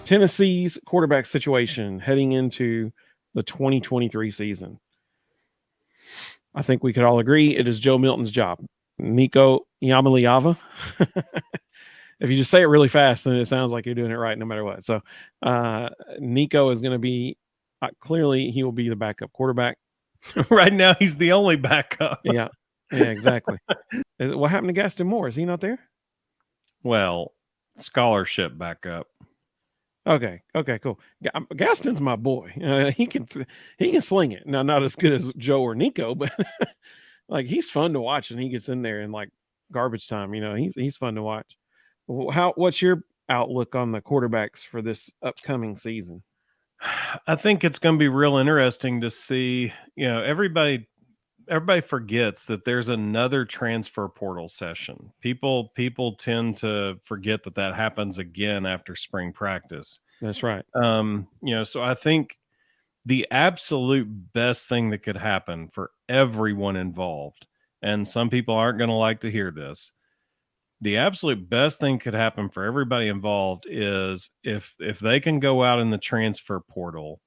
Tennessee's quarterback situation heading into the 2023 season. I think we could all agree it is Joe Milton's job. Nico Iamaleava. If you just say it really fast, then it sounds like you're doing it right no matter what. So Nico is going to be, clearly he will be the backup quarterback. Right now, he's the only backup. Yeah, exactly. What happened to Gaston Moore? Is he not there? Well, scholarship backup. Okay, cool. Gaston's my boy. He can sling it. Now, not as good as Joe or Nico, but like he's fun to watch, and he gets in there in like garbage time. He's fun to watch. What's your outlook on the quarterbacks for this upcoming season? I think it's going to be real interesting to see. Everybody forgets that there's another transfer portal session. People tend to forget that happens again after spring practice. That's right. So I think the absolute best thing that could happen for everyone involved, and some people aren't going to like to hear this, the absolute best thing could happen for everybody involved is if they can go out in the transfer portal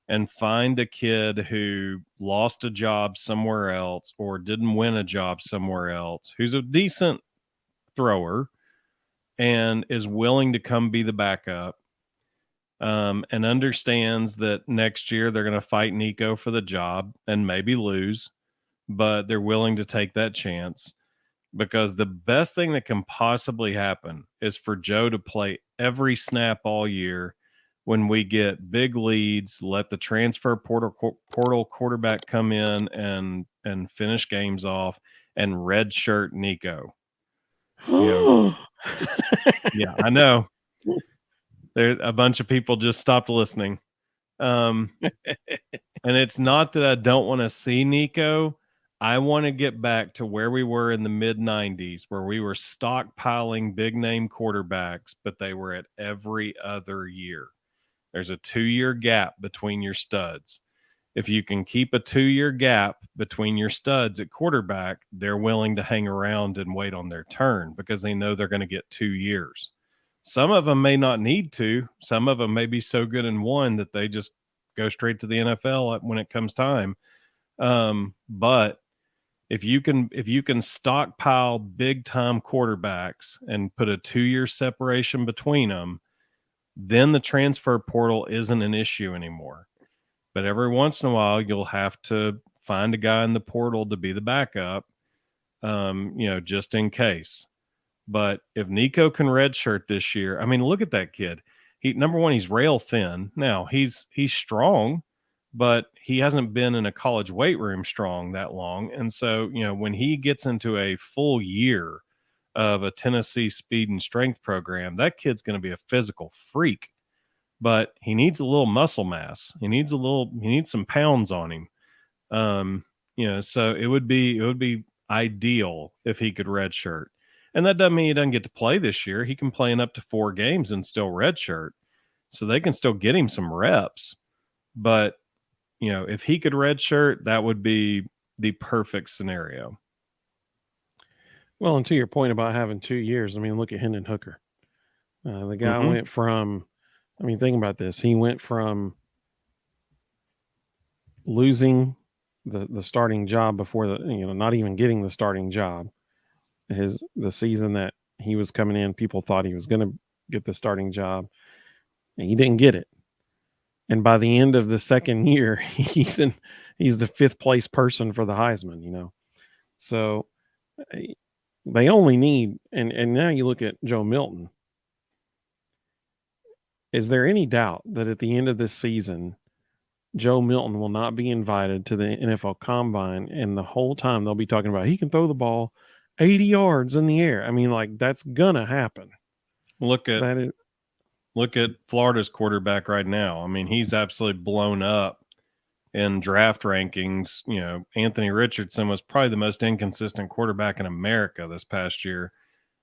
and find a kid who lost a job somewhere else or didn't win a job somewhere else, who's a decent thrower and is willing to come be the backup, and understands that next year they're going to fight Nico for the job and maybe lose, but they're willing to take that chance. Because the best thing that can possibly happen is for Joe to play every snap all year. When we get big leads, let the transfer portal quarterback come in and finish games off, and redshirt Nico. Yeah, I know. There's a bunch of people just stopped listening. And it's not that I don't want to see Nico. I want to get back to where we were in the mid-90s, where we were stockpiling big-name quarterbacks, but they were at every other year. There's a 2-year gap between your studs. If you can keep a 2-year gap between your studs at quarterback, they're willing to hang around and wait on their turn because they know they're going to get 2 years. Some of them may not need to. Some of them may be so good in one that they just go straight to the NFL when it comes time. But if you can stockpile big time quarterbacks and put a 2-year separation between them, then the transfer portal isn't an issue anymore. But every once in a while, you'll have to find a guy in the portal to be the backup, just in case. But if Nico can redshirt this year, I mean, look at that kid. Number one, he's rail thin. Now he's strong, but he hasn't been in a college weight room strong that long. And so, when he gets into a full year of a Tennessee speed and strength program, that kid's going to be a physical freak, but he needs a little muscle mass. He needs some pounds on him. So it would be ideal if he could redshirt. And that doesn't mean he doesn't get to play this year. He can play in up to 4 games and still redshirt. So they can still get him some reps. But, if he could redshirt, that would be the perfect scenario. Well, and to your point about having 2 years, I mean, look at Hendon Hooker. The guy went from, think about this. He went from losing the starting job before not even getting the starting job. The season that he was coming in, people thought he was going to get the starting job, and he didn't get it. And by the end of the second year, he's the 5th place person for the Heisman. So they only need, and now you look at Joe Milton. Is there any doubt that at the end of this season, Joe Milton will not be invited to the NFL Combine, and the whole time they'll be talking about he can throw the ball 80 yards in the air? I mean, like, that's gonna happen. Look at Florida's quarterback right now. I mean, he's absolutely blown up in draft rankings. Anthony Richardson was probably the most inconsistent quarterback in America this past year.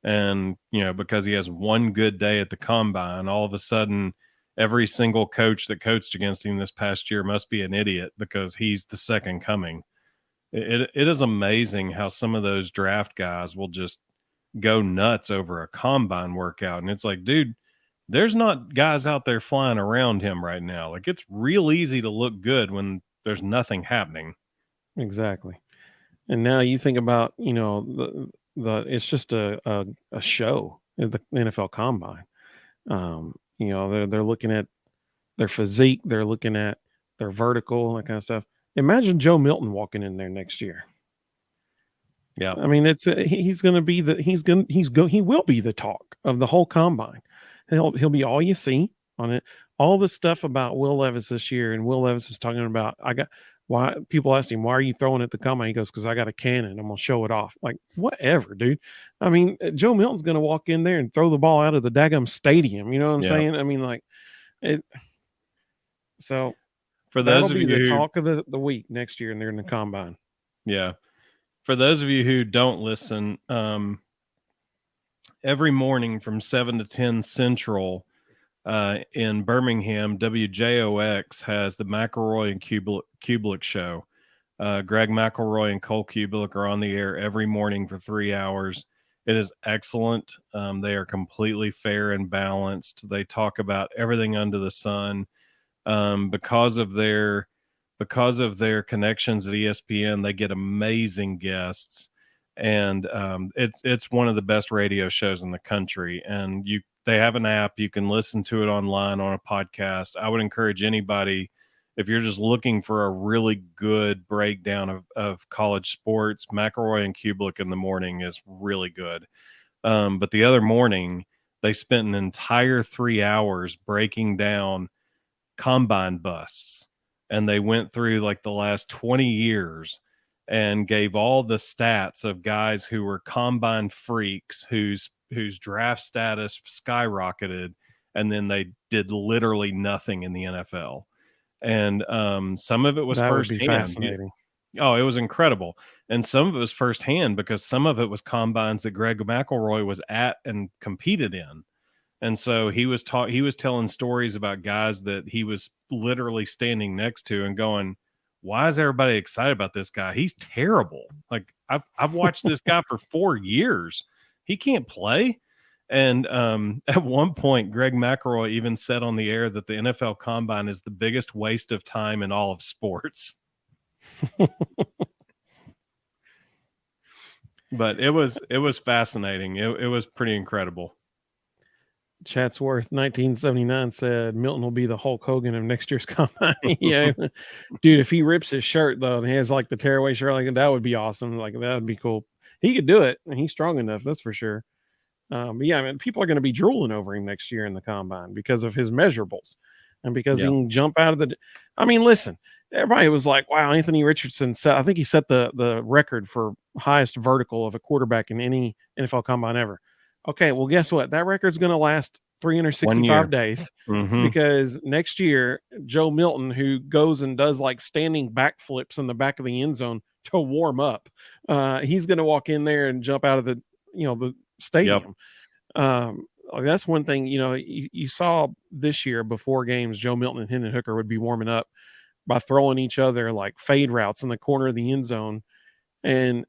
And, because he has one good day at the combine, all of a sudden, every single coach that coached against him this past year must be an idiot because he's the second coming. It is amazing how some of those draft guys will just go nuts over a combine workout. And it's like, dude, there's not guys out there flying around him right now. Like, it's real easy to look good when there's nothing happening. Exactly. And now you think about, the it's just a show at the NFL Combine. They're looking at their physique, they're looking at their vertical, that kind of stuff. Imagine Joe Milton walking in there next year. Yeah. I mean, he's going to be he will be the talk of the whole combine. He'll be all you see on it. All the stuff about Will Levis this year, and Will Levis is talking about, why people asked him, why are you throwing at the combine? He goes, because I got a cannon. I'm going to show it off. Like, whatever, dude. I mean, Joe Milton's going to walk in there and throw the ball out of the daggum stadium. You know what I'm saying? I mean, like, it. So for those of be you the who, talk of the week next year, and they're in the combine. Yeah. For those of you who don't listen, every morning from 7 to 10 Central in Birmingham, WJOX has the McElroy and Kublic show. Greg McElroy and Cole Kublic are on the air every morning for 3 hours. It is excellent. They are completely fair and balanced. They talk about everything under the sun. Because of their connections at ESPN, they get amazing guests, and it's one of the best radio shows in the country. And they have an app, you can listen to it online on a podcast. I would encourage anybody, if you're just looking for a really good breakdown of college sports, McElroy and Kublic in the morning is really good. But the other morning, they spent an entire 3 hours breaking down combine busts, and they went through like the last 20 years and gave all the stats of guys who were combine freaks whose draft status skyrocketed, and then they did literally nothing in the NFL. And some of it was that firsthand. Would be fascinating. Oh, it was incredible. And some of it was firsthand because some of it was combines that Greg McElroy was at and competed in. And so he was telling stories about guys that he was literally standing next to and going, why is everybody excited about this guy? He's terrible. Like, I've watched this guy for 4 years. He can't play. And at one point, Greg McElroy even said on the air that the NFL Combine is the biggest waste of time in all of sports. But it was fascinating. It was pretty incredible. Chatsworth 1979 said Milton will be the Hulk Hogan of next year's combine. Yeah, dude, if he rips his shirt though and he has like the tearaway shirt, like that would be awesome. Like that would be cool. He could do it, and he's strong enough, that's for sure. But yeah, I mean, people are going to be drooling over him next year in the combine because of his measurables, and because he can jump out of the. I mean, listen, everybody was like, "Wow, Anthony Richardson set." I think he set the record for highest vertical of a quarterback in any NFL combine ever. Okay, well, guess what? That record's going to last 365 days because next year, Joe Milton, who goes and does like standing backflips in the back of the end zone to warm up, he's going to walk in there and jump out of the stadium. That's one thing. You saw this year before games, Joe Milton and Hendon Hooker would be warming up by throwing each other like fade routes in the corner of the end zone. And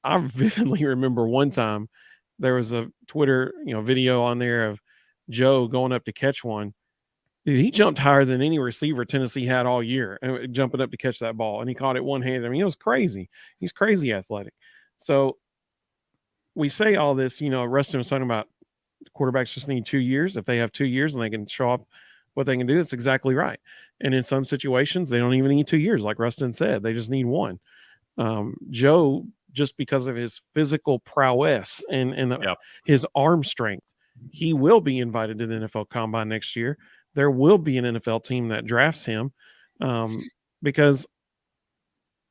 I vividly remember one time there was a Twitter, video on there of Joe going up to catch one. Dude, he jumped higher than any receiver Tennessee had all year, jumping up to catch that ball, and he caught it one-handed. I mean, it was crazy. He's crazy athletic. So we say all this, Rustin was talking about quarterbacks just need 2 years. If they have 2 years and they can show up what they can do, that's exactly right. And in some situations, they don't even need 2 years, like Rustin said. They just need one. Joe, just because of his physical prowess and his arm strength, he will be invited to the NFL Combine next year. There will be an NFL team that drafts him because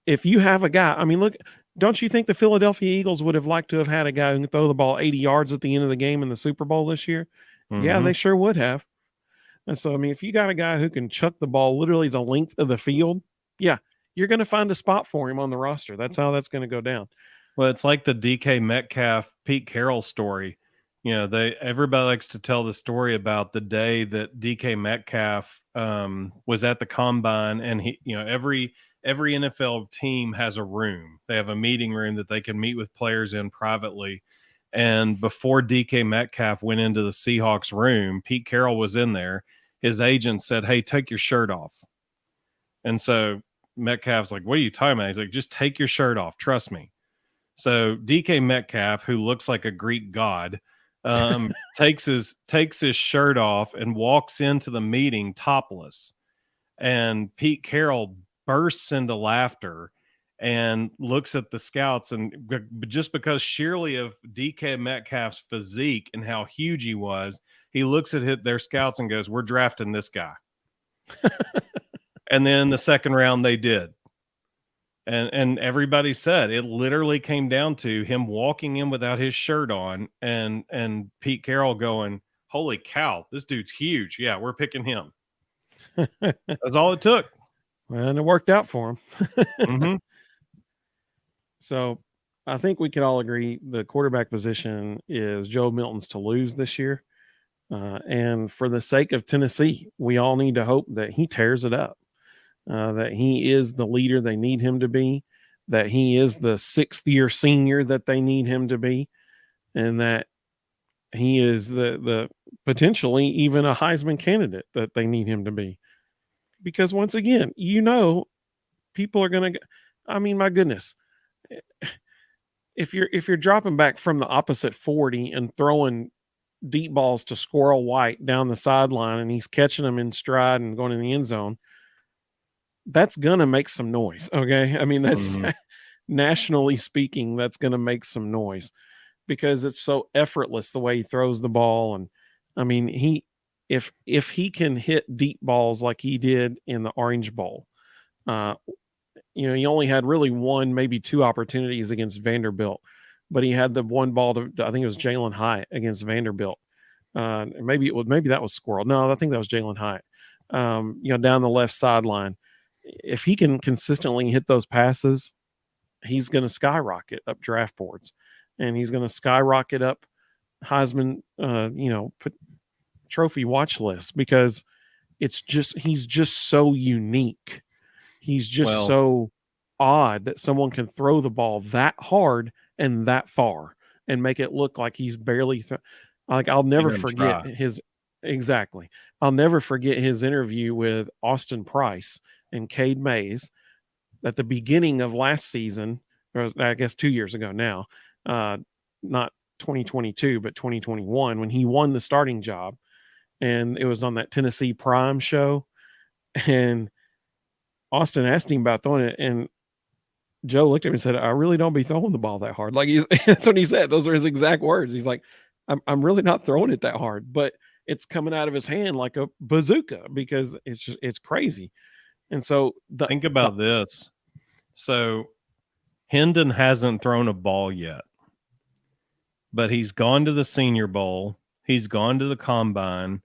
if you have a guy, I mean, look, don't you think the Philadelphia Eagles would have liked to have had a guy who can throw the ball 80 yards at the end of the game in the Super Bowl this year? Yeah, they sure would have. And so, I mean, if you got a guy who can chuck the ball literally the length of the field, yeah, you're going to find a spot for him on the roster. That's how that's going to go down. Well, it's like the DK Metcalf, Pete Carroll story. Everybody likes to tell the story about the day that DK Metcalf was at the combine, and he, every NFL team has a room. They have a meeting room that they can meet with players in privately. And before DK Metcalf went into the Seahawks room, Pete Carroll was in there. His agent said, "Hey, take your shirt off." And so Metcalf's like, "What are you talking about?" He's like, "Just take your shirt off. Trust me." So DK Metcalf, who looks like a Greek god, takes his shirt off and walks into the meeting topless. And Pete Carroll bursts into laughter and looks at the scouts, and just because sheerly of DK Metcalf's physique and how huge he was, he looks at their scouts and goes, "We're drafting this guy." And then in the second round they did. And everybody said it literally came down to him walking in without his shirt on, and Pete Carroll going, "Holy cow, this dude's huge. Yeah, we're picking him." That's all it took. And it worked out for him. Mm-hmm. So I think we can all agree the quarterback position is Joe Milton's to lose this year. And for the sake of Tennessee, we all need to hope that he tears it up, that he is the leader they need him to be, that he is the sixth-year senior that they need him to be, and that he is the potentially even a Heisman candidate that they need him to be. Because once again, people are going to, I mean, my goodness, if you're dropping back from the opposite 40 and throwing deep balls to Squirrel White down the sideline and he's catching them in stride and going in the end zone, that's going to make some noise. Okay. I mean, that's nationally speaking, that's going to make some noise because it's so effortless the way he throws the ball. And I mean, if he can hit deep balls like he did in the Orange Bowl, he only had really one, maybe two opportunities against Vanderbilt, but he had the one ball to, I think it was Jalen Hyatt against Vanderbilt. Maybe that was Squirrel. No, I think that was Jalen Hyatt. Down the left sideline. If he can consistently hit those passes, he's going to skyrocket up draft boards, and he's going to skyrocket up Heisman, trophy watch list because he's just so unique. He's just so odd that someone can throw the ball that hard and that far and make it look like he's barely I'll never forget I'll never forget his interview with Austin Price and Cade Mays at the beginning of last season, or I guess 2 years ago now, not 2022, but 2021, when he won the starting job. And it was on that Tennessee Prime show. And Austin asked him about throwing it, and Joe looked at him and said, "I really don't be throwing the ball that hard." Like that's what he said. Those are his exact words. He's like, I'm really not throwing it that hard, but it's coming out of his hand like a bazooka because it's crazy. And so think about this. So Hendon hasn't thrown a ball yet, but he's gone to the Senior Bowl. He's gone to the Combine.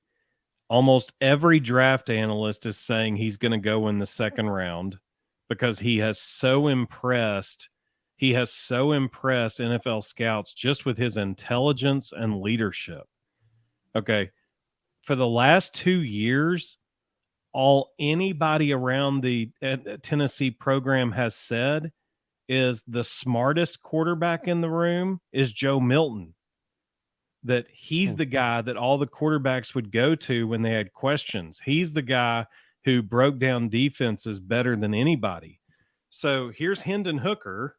Almost every draft analyst is saying he's going to go in the second round because he has so impressed. He has so impressed NFL scouts just with his intelligence and leadership. Okay. For the last 2 years, all anybody around the Tennessee program has said is the smartest quarterback in the room is Joe Milton. That he's the guy that all the quarterbacks would go to when they had questions. He's the guy who broke down defenses better than anybody. So here's Hendon Hooker,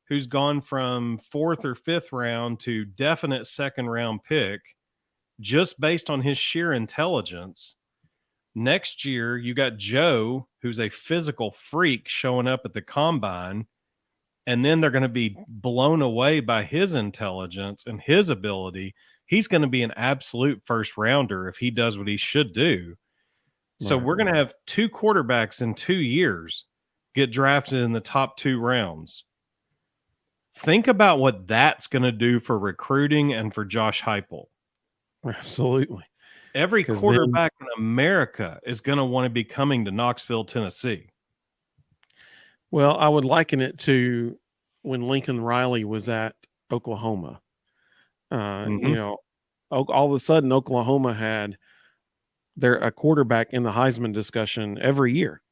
who's gone from 4th or 5th round to definite second round pick just based on his sheer intelligence. Next year, you got Joe, who's a physical freak, showing up at the Combine. And then they're going to be blown away by his intelligence and his ability. He's going to be an absolute first rounder if he does what he should do. So we're going to have 2 quarterbacks in 2 years get drafted in the top 2 rounds. Think about what that's going to do for recruiting and for Josh Heupel. Absolutely. Every quarterback in America is going to want to be coming to Knoxville, Tennessee. Well, I would liken it to when Lincoln Riley was at Oklahoma. All of a sudden, Oklahoma had a quarterback in the Heisman discussion every year.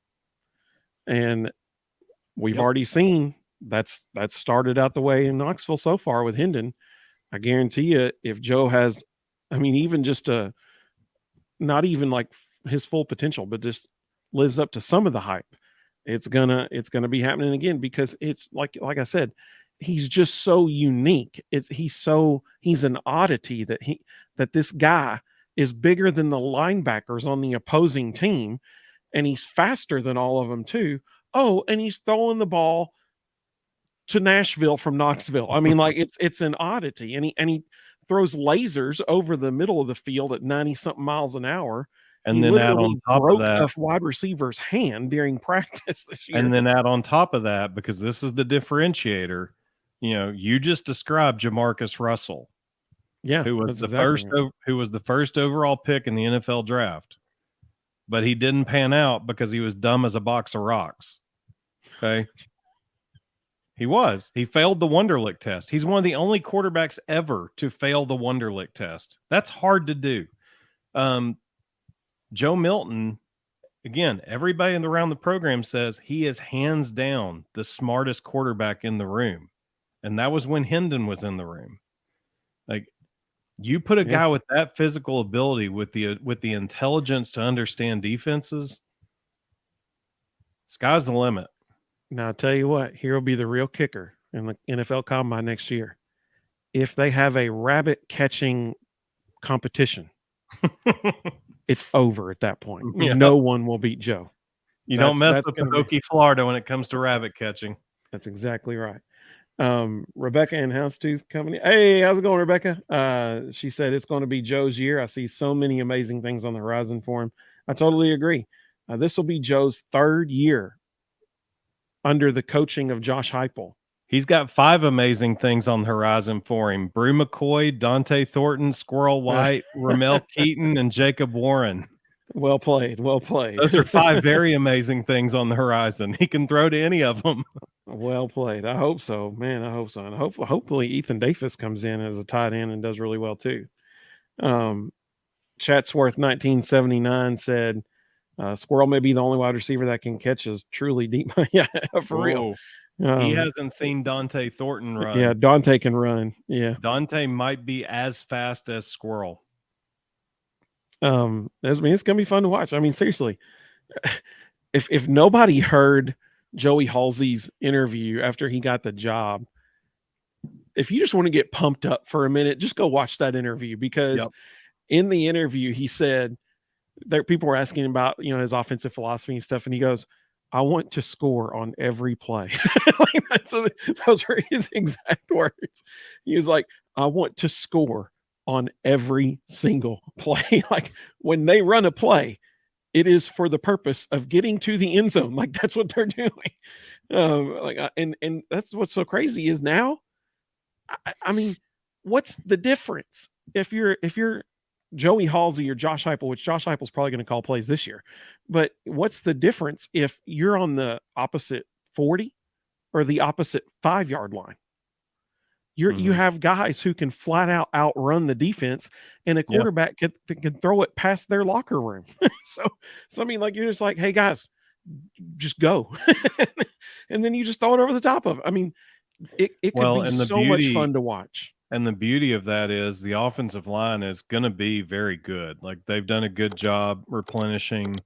And we've already seen that's started out the way in Knoxville so far with Hendon. I guarantee you, if Joe has, I mean, even just not even like his full potential, but just lives up to some of the hype, it's gonna be happening again, because it's like I said, he's just so unique. He's an oddity that this guy is bigger than the linebackers on the opposing team, and he's faster than all of them too. Oh, and he's throwing the ball to Nashville from Knoxville. I mean, like it's an oddity, and he throws lasers over the middle of the field at 90 something miles an hour. And He then add on literally top of broke that, a wide receiver's hand during practice this year. and then add on top of that, because this is the differentiator. You just described Jamarcus Russell, Yeah, who was that's the exactly first right. who was the first overall pick in the NFL draft, but he didn't pan out because he was dumb as a box of rocks. Okay. He failed the Wonderlic test. He's one of the only quarterbacks ever to fail the Wonderlic test. That's hard to do. Joe Milton, again, everybody around the program says he is hands down the smartest quarterback in the room. And that was when Hendon was in the room. Like, you put a guy with that physical ability, with the intelligence to understand defenses, sky's the limit. Now, I'll tell you what, here will be the real kicker in the NFL Combine next year. If they have a rabbit catching competition, it's over at that point. Yeah. No one will beat Joe. You don't mess with Pahokee, Florida when it comes to rabbit catching. That's exactly right. Rebecca and Houndstooth coming. Hey, how's it going, Rebecca? She said it's going to be Joe's year. I see so many amazing things on the horizon for him. I totally agree. This will be Joe's third year under the coaching of Josh Heupel. He's got 5 amazing things on the horizon for him: Brew McCoy, Dante Thornton, Squirrel White, Ramel Keaton, and Jacob Warren. Well played. Well played. Those are 5 very amazing things on the horizon. He can throw to any of them. Well played. I hope so, man. I hope so. And hopefully Ethan Davis comes in as a tight end and does really well too. Chatsworth 1979 said, Squirrel may be the only wide receiver that can catch us truly deep. Yeah, for real. He hasn't seen Dante Thornton run. Yeah, Dante can run. Yeah. Dante might be as fast as Squirrel. It's going to be fun to watch. I mean, seriously, if nobody heard Joey Halsey's interview after he got the job, if you just want to get pumped up for a minute, just go watch that interview, because in the interview, he said that people were asking about, his offensive philosophy and stuff. And he goes, I want to score on every play. Those were his exact words. He was like, I want to score on every single play. Like, when they run a play, it is for the purpose of getting to the end zone. Like, that's what they're doing. And that's what's so crazy is now, I mean, what's the difference if you're Joey Halsey or Josh Heupel, which Josh Heupel's probably going to call plays this year, but what's the difference if you're on the opposite 40 or the opposite 5-yard line? You have guys who can flat out outrun the defense, and a quarterback can throw it past their locker room. So I mean, like, you're just like, hey guys, just go. And then you just throw it over the top of it. I mean, it could be so much fun to watch. And the beauty of that is the offensive line is going to be very good. Like, they've done a good job replenishing.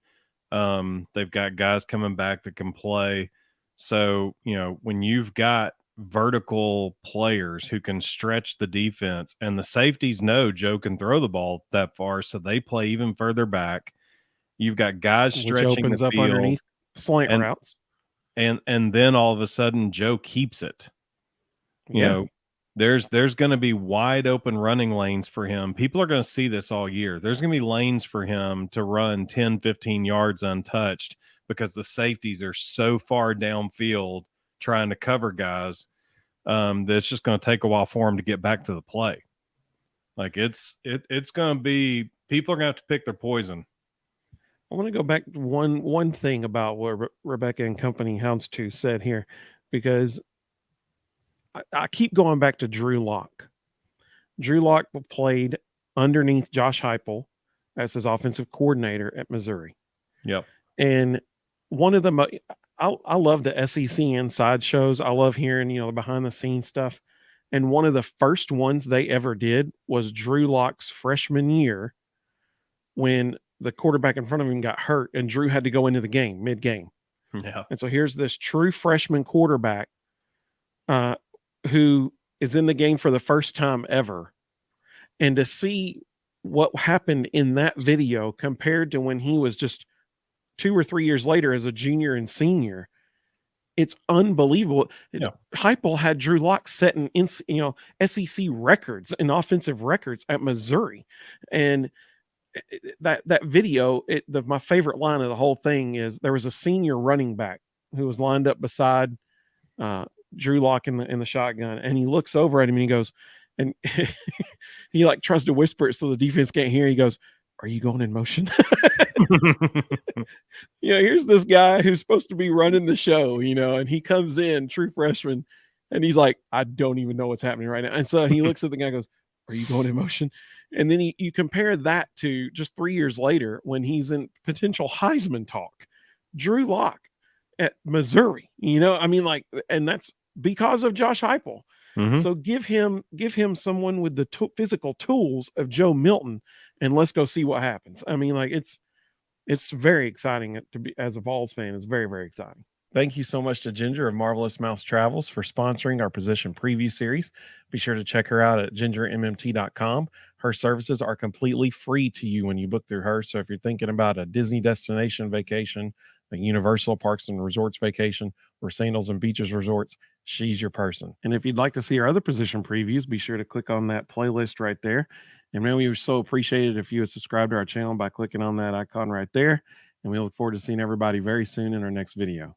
They've got guys coming back that can play. So, when you've got vertical players who can stretch the defense, and the safeties know Joe can throw the ball that far, so they play even further back. You've got guys stretching, which opens the field, up underneath slant routes. And then all of a sudden Joe keeps it. There's going to be wide open running lanes for him. People are going to see this all year. There's going to be lanes for him to run 10, 15 yards untouched, because the safeties are so far downfield trying to cover guys that it's just going to take a while for him to get back to the play. Like, it's going to be, people are going to have to pick their poison. I want to go back to one thing about what Rebecca and company Houndstooth said here, because I keep going back to Drew Lock. Drew Lock played underneath Josh Heupel as his offensive coordinator at Missouri. Yep. And one of the I love the SEC inside shows. I love hearing, the behind the scenes stuff. And one of the first ones they ever did was Drew Lock's freshman year, when the quarterback in front of him got hurt and Drew had to go into the game mid-game. Yeah. And so here's this true freshman quarterback who is in the game for the first time ever. And to see what happened in that video compared to when he was just 2 or 3 years later as a junior and senior, it's unbelievable. Yeah. Heupel had Drew Lock setting SEC records and offensive records at Missouri. And that video, my favorite line of the whole thing is there was a senior running back who was lined up beside Drew Lock in the shotgun, and he looks over at him and he goes, and he like tries to whisper it so the defense can't hear. He goes, "Are you going in motion?" Here's this guy who's supposed to be running the show, and he comes in, true freshman, and he's like, "I don't even know what's happening right now." And so he looks at the guy and goes, "Are you going in motion?" And then you compare that to just 3 years later when he's in potential Heisman talk, Drew Lock at Missouri, and that's because of Josh Heupel. Mhm. So give him someone with the physical tools of Joe Milton, and let's go see what happens. It's very exciting to be, as a Vols fan. It's very, very exciting. Thank you so much to Ginger of Marvelous Mouse Travels for sponsoring our position preview series. Be sure to check her out at gingermmt.com. Her services are completely free to you when you book through her. So if you're thinking about a Disney destination vacation, a Universal Parks and Resorts vacation, or Sandals and Beaches Resorts, she's your person. And if you'd like to see our other position previews, be sure to click on that playlist right there. And man, we would so appreciate it if you would subscribe to our channel by clicking on that icon right there. And we look forward to seeing everybody very soon in our next video.